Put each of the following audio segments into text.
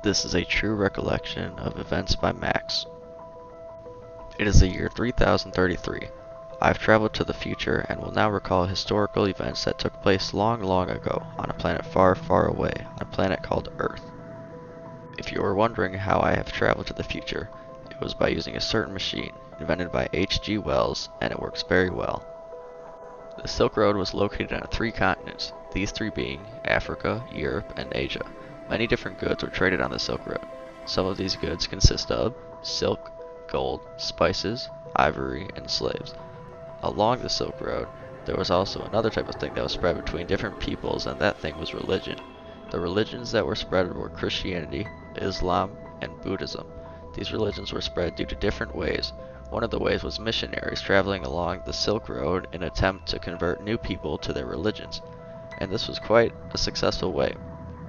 This is a true recollection of events by Max. It is the year 3033. I have traveled to the future and will now recall historical events that took place long, long ago on a planet far, far away, on a planet called Earth. If you are wondering how I have traveled to the future, it was by using a certain machine invented by H.G. Wells, and it works very well. The Silk Road was located on 3 continents, these 3 being Africa, Europe, and Asia. Many different goods were traded on the Silk Road. Some of these goods consist of silk, gold, spices, ivory, and slaves. Along the Silk Road, there was also another type of thing that was spread between different peoples, and that thing was religion. The religions that were spread were Christianity, Islam, and Buddhism. These religions were spread due to different ways. One of the ways was missionaries traveling along the Silk Road in an attempt to convert new people to their religions, and this was quite a successful way.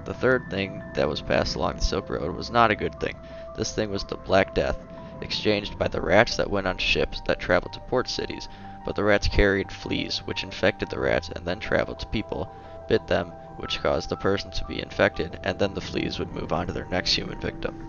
The third thing that was passed along the Silk Road was not a good thing. This thing was the Black Death, exchanged by the rats that went on ships that traveled to port cities, but the rats carried fleas, which infected the rats and then traveled to people, bit them, which caused the person to be infected, and then the fleas would move on to their next human victim.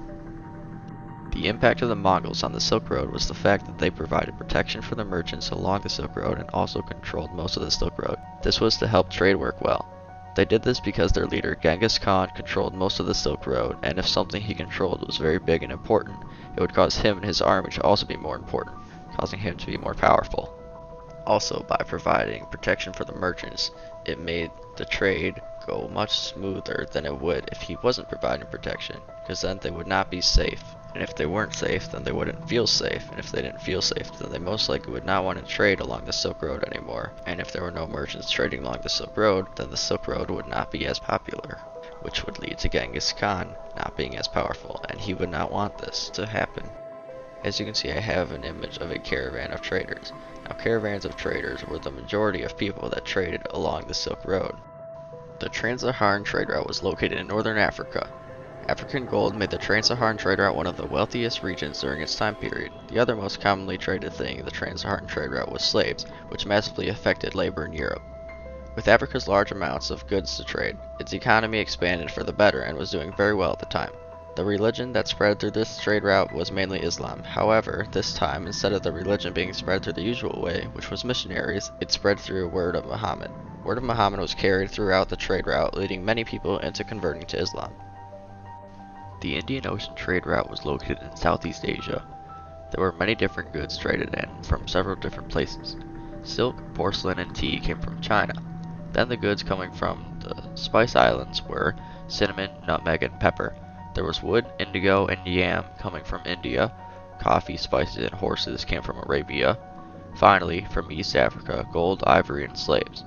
The impact of the Mongols on the Silk Road was the fact that they provided protection for the merchants along the Silk Road and also controlled most of the Silk Road. This was to help trade work well. They did this because their leader Genghis Khan controlled most of the Silk Road, and if something he controlled was very big and important, it would cause him and his army to also be more important, causing him to be more powerful. Also, by providing protection for the merchants, it made the trade go much smoother than it would if he wasn't providing protection, because then they would not be safe. And if they weren't safe, then they wouldn't feel safe, and if they didn't feel safe, then they most likely would not want to trade along the Silk Road anymore. And if there were no merchants trading along the Silk Road, then the Silk Road would not be as popular, which would lead to Genghis Khan not being as powerful, and he would not want this to happen. As you can see, I have an image of a caravan of traders. Now, caravans of traders were the majority of people that traded along the Silk Road. The Trans-Saharan trade route was located in northern Africa. African gold made the Trans-Saharan trade route one of the wealthiest regions during its time period. The other most commonly traded thing in the Trans-Saharan trade route was slaves, which massively affected labor in Europe. With Africa's large amounts of goods to trade, its economy expanded for the better and was doing very well at the time. The religion that spread through this trade route was mainly Islam. However, this time, instead of the religion being spread through the usual way, which was missionaries, it spread through word of Muhammad. Word of Muhammad was carried throughout the trade route, leading many people into converting to Islam. The Indian Ocean trade route was located in Southeast Asia. There were many different goods traded in from several different places. Silk, porcelain, and tea came from China. Then the goods coming from the Spice Islands were cinnamon, nutmeg, and pepper. There was wood, indigo, and yam coming from India. Coffee, spices, and horses came from Arabia. Finally, from East Africa, gold, ivory, and slaves.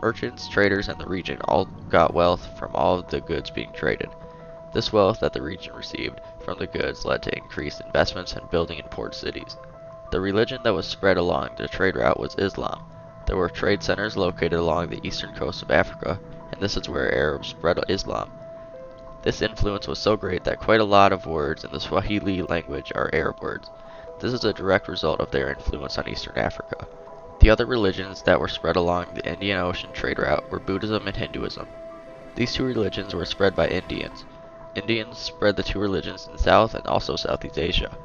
Merchants, traders, and the region all got wealth from all of the goods being traded. This wealth that the region received from the goods led to increased investments and building in port cities. The religion that was spread along the trade route was Islam. There were trade centers located along the eastern coast of Africa, and this is where Arabs spread Islam. This influence was so great that quite a lot of words in the Swahili language are Arab words. This is a direct result of their influence on Eastern Africa. The other religions that were spread along the Indian Ocean trade route were Buddhism and Hinduism. These 2 religions were spread by Indians. Indians spread the 2 religions in South and also Southeast Asia.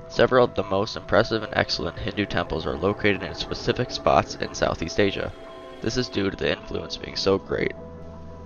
Several of the most impressive and excellent Hindu temples are located in specific spots in Southeast Asia. This is due to the influence being so great.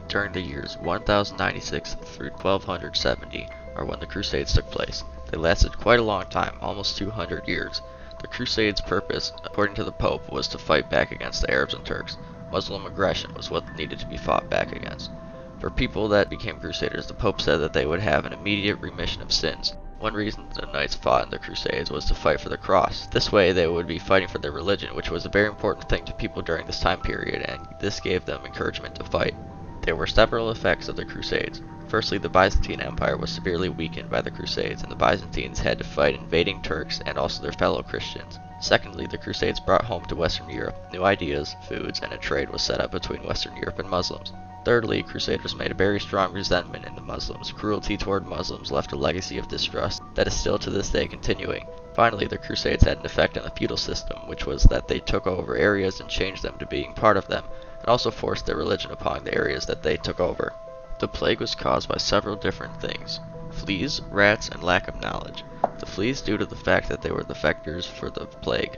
During the years 1096 through 1270 are when the Crusades took place. They lasted quite a long time, almost 200 years. The Crusades' purpose, according to the Pope, was to fight back against the Arabs and Turks. Muslim aggression was what needed to be fought back against. For people that became Crusaders, the Pope said that they would have an immediate remission of sins. One reason the knights fought in the Crusades was to fight for the cross. This way they would be fighting for their religion, which was a very important thing to people during this time period, and this gave them encouragement to fight. There were several effects of the Crusades. Firstly, the Byzantine Empire was severely weakened by the Crusades, and the Byzantines had to fight invading Turks and also their fellow Christians. Secondly, the Crusades brought home to Western Europe new ideas, foods, and a trade was set up between Western Europe and Muslims. Thirdly, Crusaders made a very strong resentment in the Muslims. Cruelty toward Muslims left a legacy of distrust that is still to this day continuing. Finally, the Crusades had an effect on the feudal system, which was that they took over areas and changed them to being part of them, and also forced their religion upon the areas that they took over. The plague was caused by several different things: fleas, rats, and lack of knowledge. The fleas due to the fact that they were the vectors for the plague.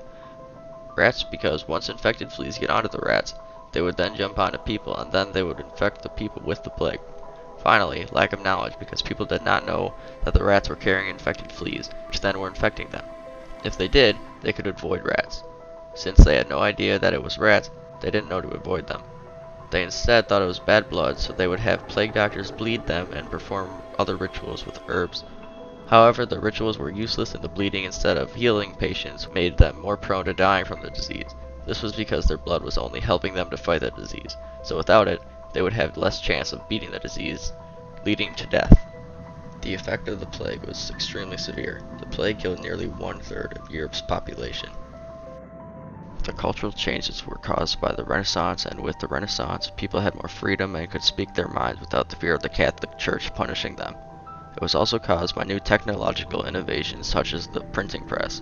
Rats because once infected fleas get onto the rats, they would then jump onto people and then they would infect the people with the plague. Finally, lack of knowledge because people did not know that the rats were carrying infected fleas, which then were infecting them. If they did, they could avoid rats. Since they had no idea that it was rats, they didn't know to avoid them. They instead thought it was bad blood, so they would have plague doctors bleed them and perform other rituals with herbs. However, the rituals were useless and the bleeding instead of healing patients made them more prone to dying from the disease. This was because their blood was only helping them to fight the disease, so without it, they would have less chance of beating the disease, leading to death. The effect of the plague was extremely severe. The plague killed nearly 1/3 of Europe's population. The cultural changes were caused by the Renaissance, and with the Renaissance, people had more freedom and could speak their minds without the fear of the Catholic Church punishing them. It was also caused by new technological innovations such as the printing press.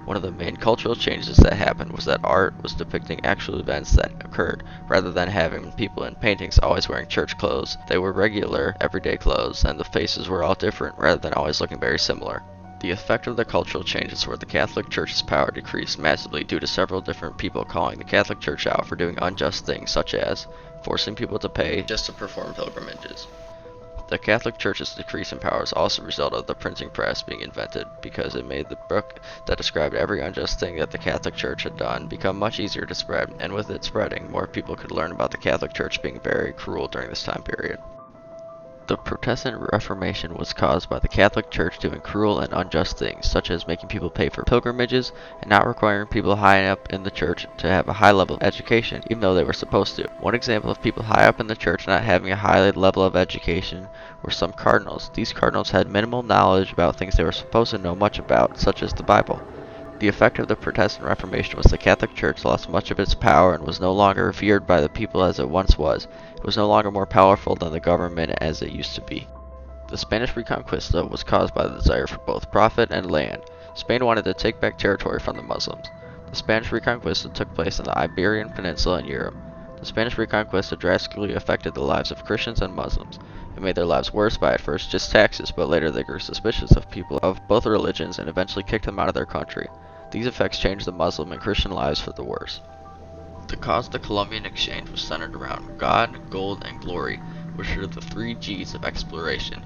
One of the main cultural changes that happened was that art was depicting actual events that occurred, rather than having people in paintings always wearing church clothes. They were regular, everyday clothes, and the faces were all different rather than always looking very similar. The effect of the cultural changes were the Catholic Church's power decreased massively due to several different people calling the Catholic Church out for doing unjust things such as forcing people to pay just to perform pilgrimages. The Catholic Church's decrease in power is also a result of the printing press being invented, because it made the book that described every unjust thing that the Catholic Church had done become much easier to spread, and with it spreading, more people could learn about the Catholic Church being very cruel during this time period. The Protestant Reformation was caused by the Catholic Church doing cruel and unjust things, such as making people pay for pilgrimages and not requiring people high up in the church to have a high level of education, even though they were supposed to. One example of people high up in the church not having a high level of education were some cardinals. These cardinals had minimal knowledge about things they were supposed to know much about, such as the Bible. The effect of the Protestant Reformation was the Catholic Church lost much of its power and was no longer revered by the people as it once was. It was no longer more powerful than the government as it used to be. The Spanish Reconquista was caused by the desire for both profit and land. Spain wanted to take back territory from the Muslims. The Spanish Reconquista took place in the Iberian Peninsula in Europe. The Spanish Reconquista drastically affected the lives of Christians and Muslims. It made their lives worse by at first just taxes, but later they grew suspicious of people of both religions and eventually kicked them out of their country. These effects changed the Muslim and Christian lives for the worse. The cause of the Columbian Exchange was centered around God, gold, and glory, which are the 3 G's of exploration.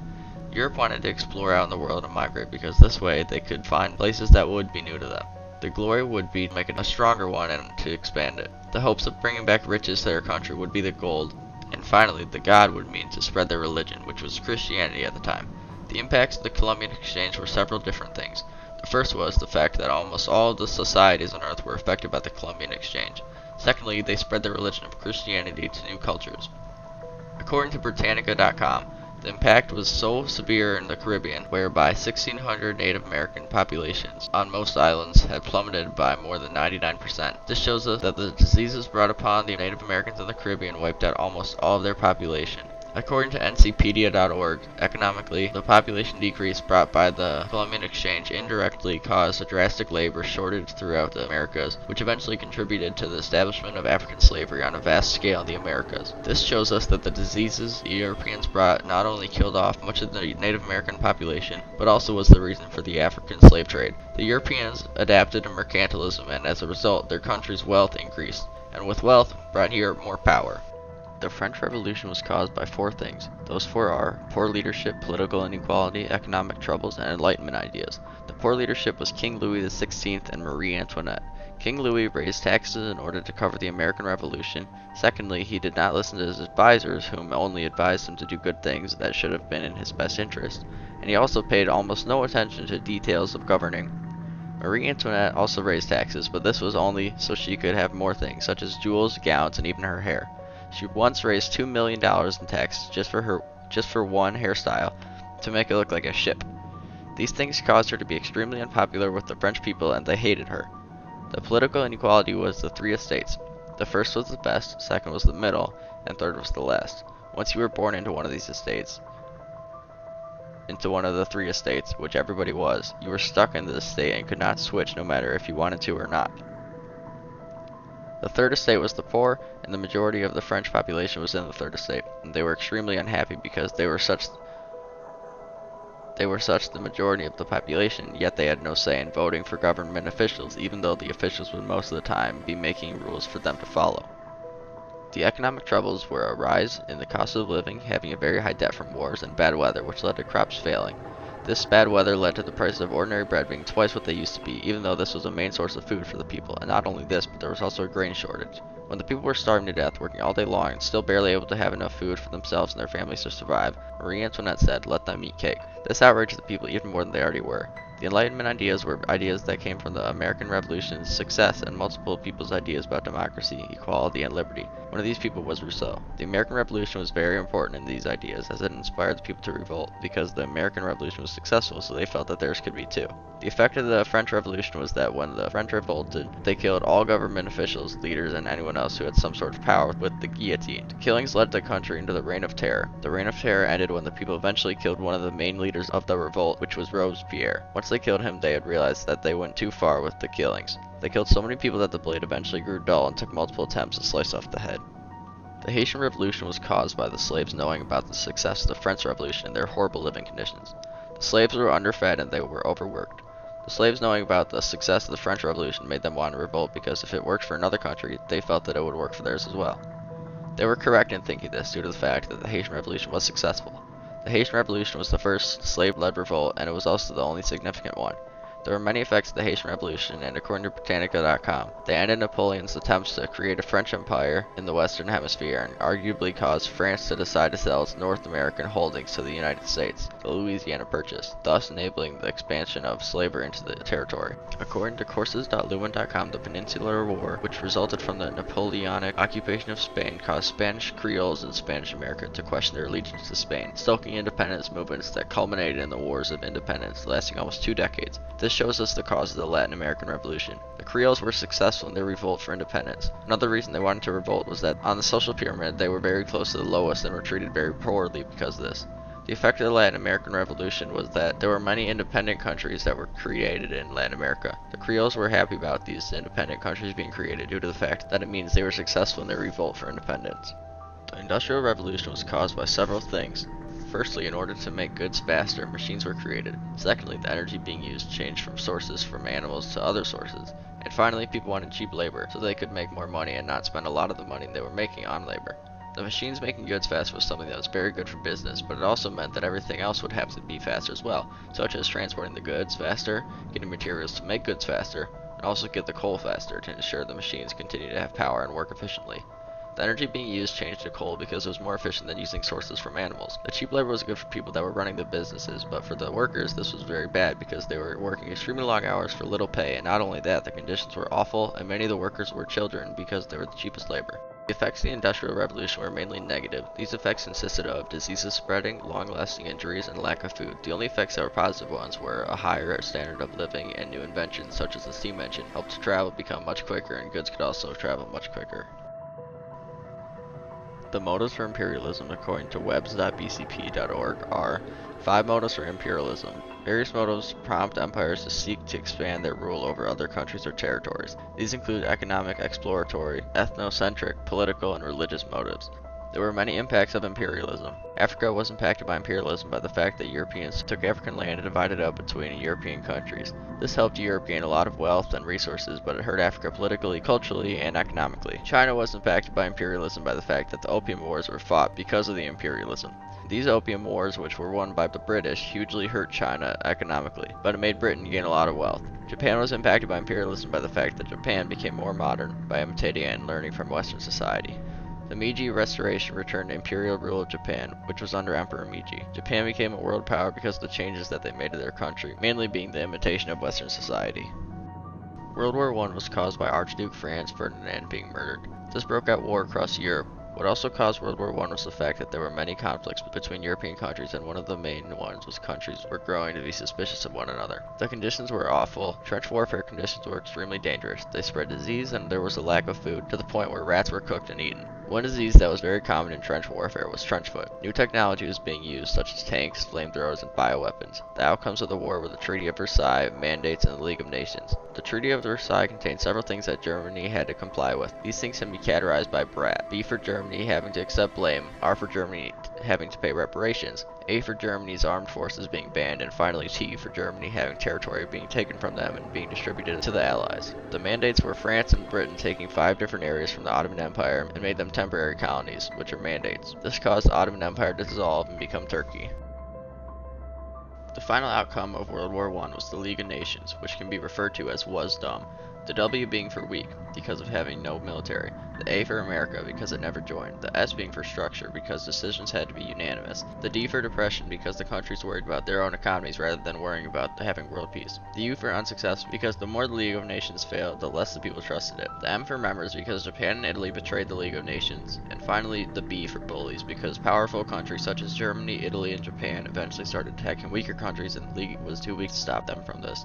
Europe wanted to explore out in the world and migrate because this way they could find places that would be new to them. The glory would be to make it a stronger one and to expand it. The hopes of bringing back riches to their country would be the gold. And finally, the God would mean to spread their religion, which was Christianity at the time. The impacts of the Columbian Exchange were several different things. The first was the fact that almost all of the societies on Earth were affected by the Columbian Exchange. Secondly, they spread their religion of Christianity to new cultures. According to Britannica.com, the impact was so severe in the Caribbean, where by 1600 Native American populations on most islands had plummeted by more than 99%. This shows us that the diseases brought upon the Native Americans in the Caribbean wiped out almost all of their population. According to NCpedia.org, economically, the population decrease brought by the Columbian Exchange indirectly caused a drastic labor shortage throughout the Americas, which eventually contributed to the establishment of African slavery on a vast scale in the Americas. This shows us that the diseases the Europeans brought not only killed off much of the Native American population, but also was the reason for the African slave trade. The Europeans adapted to mercantilism, and as a result, their country's wealth increased, and with wealth brought Europe more power. The French Revolution was caused by 4 things. Those 4 are poor leadership, political inequality, economic troubles, and Enlightenment ideas. The poor leadership was King Louis XVI and Marie Antoinette. King Louis raised taxes in order to cover the American Revolution. Secondly, he did not listen to his advisors, whom only advised him to do good things that should have been in his best interest. And he also paid almost no attention to details of governing. Marie Antoinette also raised taxes, but this was only so she could have more things, such as jewels, gowns, and even her hair. She once raised $2 million in taxes just for one hairstyle, to make it look like a ship. These things caused her to be extremely unpopular with the French people, and they hated her. The political inequality was the 3 estates. The first was the best, second was the middle, and third was the last. Once you were born into one of these estates, into one of the 3 estates, which everybody was, you were stuck in this state and could not switch no matter if you wanted to or not. The third estate was the poor, and the majority of the French population was in the third estate, and they were extremely unhappy because they were such the majority of the population, yet they had no say in voting for government officials, even though the officials would most of the time be making rules for them to follow. The economic troubles were a rise in the cost of living, having a very high debt from wars, and bad weather, which led to crops failing. This bad weather led to the prices of ordinary bread being twice what they used to be, even though this was a main source of food for the people, and not only this, but there was also a grain shortage. When the people were starving to death, working all day long, and still barely able to have enough food for themselves and their families to survive, Marie Antoinette said, "Let them eat cake." This outraged the people even more than they already were. The Enlightenment ideas were ideas that came from the American Revolution's success and multiple people's ideas about democracy, equality, and liberty. One of these people was Rousseau. The American Revolution was very important in these ideas as it inspired the people to revolt because the American Revolution was successful, so they felt that theirs could be too. The effect of the French Revolution was that when the French revolted, they killed all government officials, leaders, and anyone else who had some sort of power with the guillotine. The killings led the country into the Reign of Terror. The Reign of Terror ended when the people eventually killed one of the main leaders of the revolt, which was Robespierre. Once they killed him, they had realized that they went too far with the killings. They killed so many people that the blade eventually grew dull and took multiple attempts to slice off the head. The Haitian Revolution was caused by the slaves knowing about the success of the French Revolution and their horrible living conditions. The slaves were underfed and they were overworked. The slaves knowing about the success of the French Revolution made them want to revolt because if it worked for another country, they felt that it would work for theirs as well. They were correct in thinking this due to the fact that the Haitian Revolution was successful. The Haitian Revolution was the first slave-led revolt, and it was also the only significant one. There were many effects of the Haitian Revolution, and according to Britannica.com, they ended Napoleon's attempts to create a French empire in the Western Hemisphere and arguably caused France to decide to sell its North American holdings to the United States, the Louisiana Purchase, thus enabling the expansion of slavery into the territory. According to courses.lewin.com, the Peninsular War, which resulted from the Napoleonic occupation of Spain, caused Spanish Creoles in Spanish America to question their allegiance to Spain, stoking independence movements that culminated in the Wars of Independence, lasting almost 2 decades. This shows us the cause of the Latin American Revolution. The Creoles were successful in their revolt for independence. Another reason they wanted to revolt was that on the social pyramid they were very close to the lowest and were treated very poorly because of this. The effect of the Latin American Revolution was that there were many independent countries that were created in Latin America. The Creoles were happy about these independent countries being created due to the fact that it means they were successful in their revolt for independence. The Industrial Revolution was caused by several things. Firstly, in order to make goods faster, machines were created. Secondly, the energy being used changed from sources from animals to other sources. And finally, people wanted cheap labor, so they could make more money and not spend a lot of the money they were making on labor. The machines making goods fast was something that was very good for business, but it also meant that everything else would have to be faster as well, such as transporting the goods faster, getting materials to make goods faster, and also get the coal faster to ensure the machines continue to have power and work efficiently. The energy being used changed to coal because it was more efficient than using sources from animals. The cheap labor was good for people that were running the businesses, but for the workers this was very bad because they were working extremely long hours for little pay, and not only that, the conditions were awful, and many of the workers were children because they were the cheapest labor. The effects of the Industrial Revolution were mainly negative. These effects consisted of diseases spreading, long-lasting injuries, and lack of food. The only effects that were positive ones were a higher standard of living and new inventions such as the steam engine helped travel become much quicker, and goods could also travel much quicker. The motives for imperialism, according to webs.bcp.org, are 5 motives for imperialism. Various motives prompt empires to seek to expand their rule over other countries or territories. These include economic, exploratory, ethnocentric, political, and religious motives. There were many impacts of imperialism. Africa was impacted by imperialism by the fact that Europeans took African land and divided it up between European countries. This helped Europe gain a lot of wealth and resources, but it hurt Africa politically, culturally, and economically. China was impacted by imperialism by the fact that the Opium Wars were fought because of the imperialism. These Opium Wars, which were won by the British, hugely hurt China economically, but it made Britain gain a lot of wealth. Japan was impacted by imperialism by the fact that Japan became more modern by imitating and learning from Western society. The Meiji Restoration returned imperial rule of Japan, which was under Emperor Meiji. Japan became a world power because of the changes that they made to their country, mainly being the imitation of Western society. World War I was caused by Archduke Franz Ferdinand being murdered. This broke out war across Europe. What also caused World War I was the fact that there were many conflicts between European countries, and one of the main ones was countries were growing to be suspicious of one another. The conditions were awful. Trench warfare conditions were extremely dangerous. They spread disease, and there was a lack of food, to the point where rats were cooked and eaten. One disease that was very common in trench warfare was trench foot. New technology was being used, such as tanks, flamethrowers, and bioweapons. The outcomes of the war were the Treaty of Versailles, mandates, and the League of Nations. The Treaty of Versailles contained several things that Germany had to comply with. These things can be categorized by BRAT. B for Germany having to accept blame, R for Germany having to pay reparations, A for Germany's armed forces being banned, and finally T for Germany having territory being taken from them and being distributed to the Allies. The mandates were France and Britain taking 5 different areas from the Ottoman Empire and made them temporary colonies, which are mandates. This caused the Ottoman Empire to dissolve and become Turkey. The final outcome of World War I was the League of Nations, which can be referred to as WASDOM. The W being for weak, because of having no military. The A for America, because it never joined. The S being for structure, because decisions had to be unanimous. The D for depression, because the countries worried about their own economies rather than worrying about having world peace. The U for unsuccessful, because the more the League of Nations failed, the less the people trusted it. The M for members, because Japan and Italy betrayed the League of Nations. And finally, the B for bullies, because powerful countries such as Germany, Italy, and Japan eventually started attacking weaker countries, and the League was too weak to stop them from this.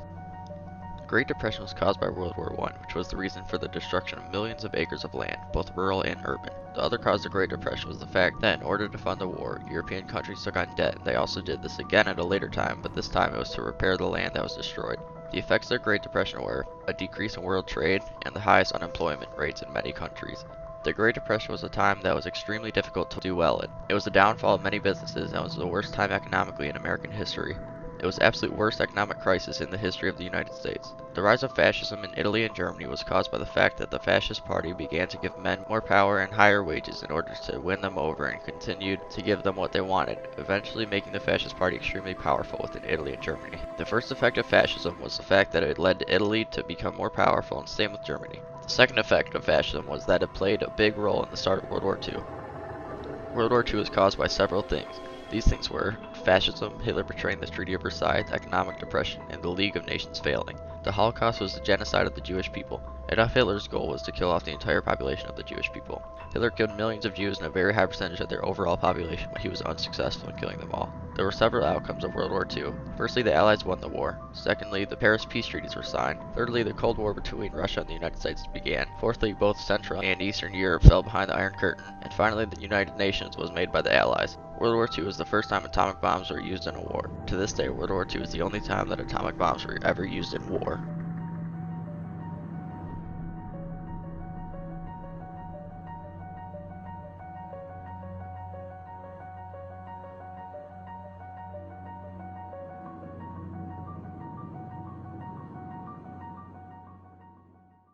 The Great Depression was caused by World War I, which was the reason for the destruction of millions of acres of land, both rural and urban. The other cause of the Great Depression was the fact that in order to fund the war, European countries took on debt. They also did this again at a later time, but this time it was to repair the land that was destroyed. The effects of the Great Depression were a decrease in world trade and the highest unemployment rates in many countries. The Great Depression was a time that was extremely difficult to do well in. It was the downfall of many businesses and was the worst time economically in American history. It was the absolute worst economic crisis in the history of the United States. The rise of fascism in Italy and Germany was caused by the fact that the fascist party began to give men more power and higher wages in order to win them over and continued to give them what they wanted, eventually making the fascist party extremely powerful within Italy and Germany. The first effect of fascism was the fact that it led to Italy to become more powerful and same with Germany. The second effect of fascism was that it played a big role in the start of World War II. World War II was caused by several things. These things were fascism, Hitler betraying the Treaty of Versailles, economic depression, and the League of Nations failing. The Holocaust was the genocide of the Jewish people. Adolf Hitler's goal was to kill off the entire population of the Jewish people. Hitler killed millions of Jews and a very high percentage of their overall population, but he was unsuccessful in killing them all. There were several outcomes of World War II. Firstly, the Allies won the war. Secondly, the Paris peace treaties were signed. Thirdly, the Cold War between Russia and the United States began. Fourthly, both Central and Eastern Europe fell behind the Iron Curtain. And finally, the United Nations was made by the Allies. World War II was the first time atomic bombs were used in a war. To this day, World War II is the only time that atomic bombs were ever used in war.